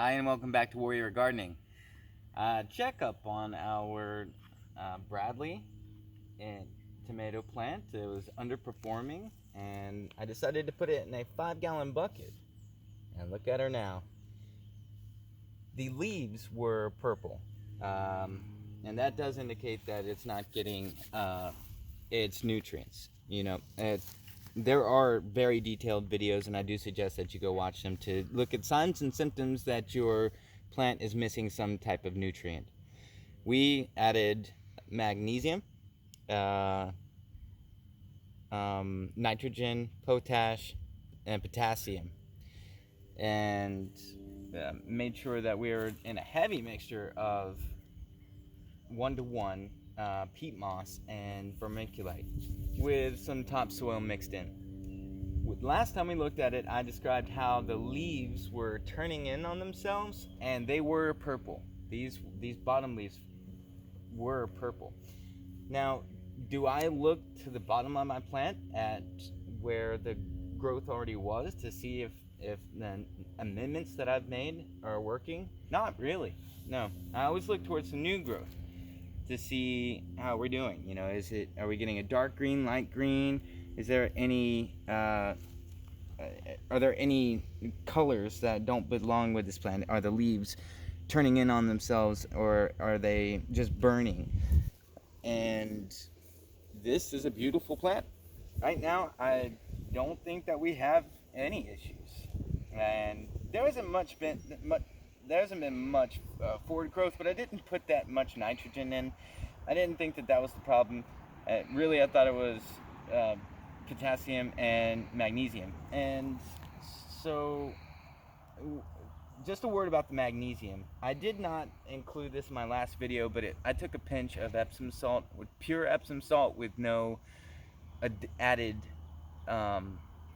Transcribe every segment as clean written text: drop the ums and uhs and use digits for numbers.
Hi, and welcome back to Warrior Gardening. Check up on our Bradley and tomato plant. It was underperforming, and I decided to put it in a 5-gallon bucket. And look at her now. The leaves were purple, and that does indicate that it's not getting its nutrients. There are very detailed videos, and I do suggest that you go watch them to look at signs and symptoms that your plant is missing some type of nutrient. We added magnesium, nitrogen, potash, and potassium, and made sure that we were in a heavy mixture of 1-to-1 peat moss and vermiculite with some topsoil mixed in. Last time we looked at it, I described how the leaves were turning in on themselves, and they were purple. These bottom leaves were purple. Now, do I look to the bottom of my plant at where the growth already was to see if the amendments that I've made are working? Not really. No. I always look towards the new growth to see how we're doing. Are we getting a dark green, light green? Is there any are there any colors that don't belong with this plant? Are the leaves turning in on themselves, or are they just burning? And this is a beautiful plant. Right now, I don't think that we have any issues, and there hasn't been much forward growth, but I didn't put that much nitrogen in. I didn't think that was the problem. Really, I thought it was potassium and magnesium. And so, just a word about the magnesium. I did not include this in my last video, but I took a pinch of Epsom salt, with pure Epsom salt, with no added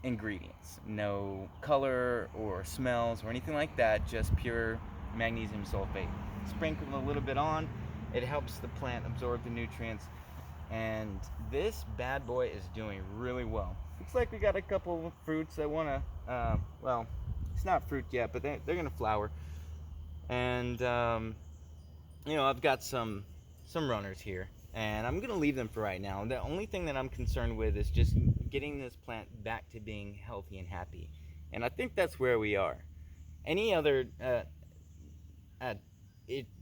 ingredients, no color or smells or anything like that, just pure magnesium sulfate. Sprinkle a little bit on. It helps the plant absorb the nutrients, and this bad boy is doing really well. Looks like we got a couple of fruits that want to, well, it's not fruit yet, but they're going to flower. And I've got some runners here, and I'm going to leave them for right now. The only thing that I'm concerned with is just getting this plant back to being healthy and happy, and I think that's where we are. Any other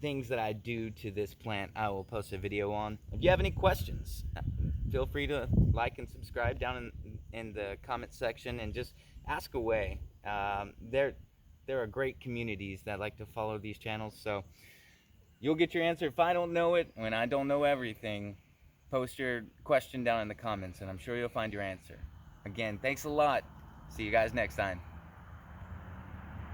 things that I do to this plant, I will post a video on. If you have any questions, feel free to like and subscribe down in the comment section, and just ask away. There are great communities that like to follow these channels, so you'll get your answer. If I don't know it, when I don't know everything, post your question down in the comments, and I'm sure you'll find your answer. Again, thanks a lot. See you guys next time.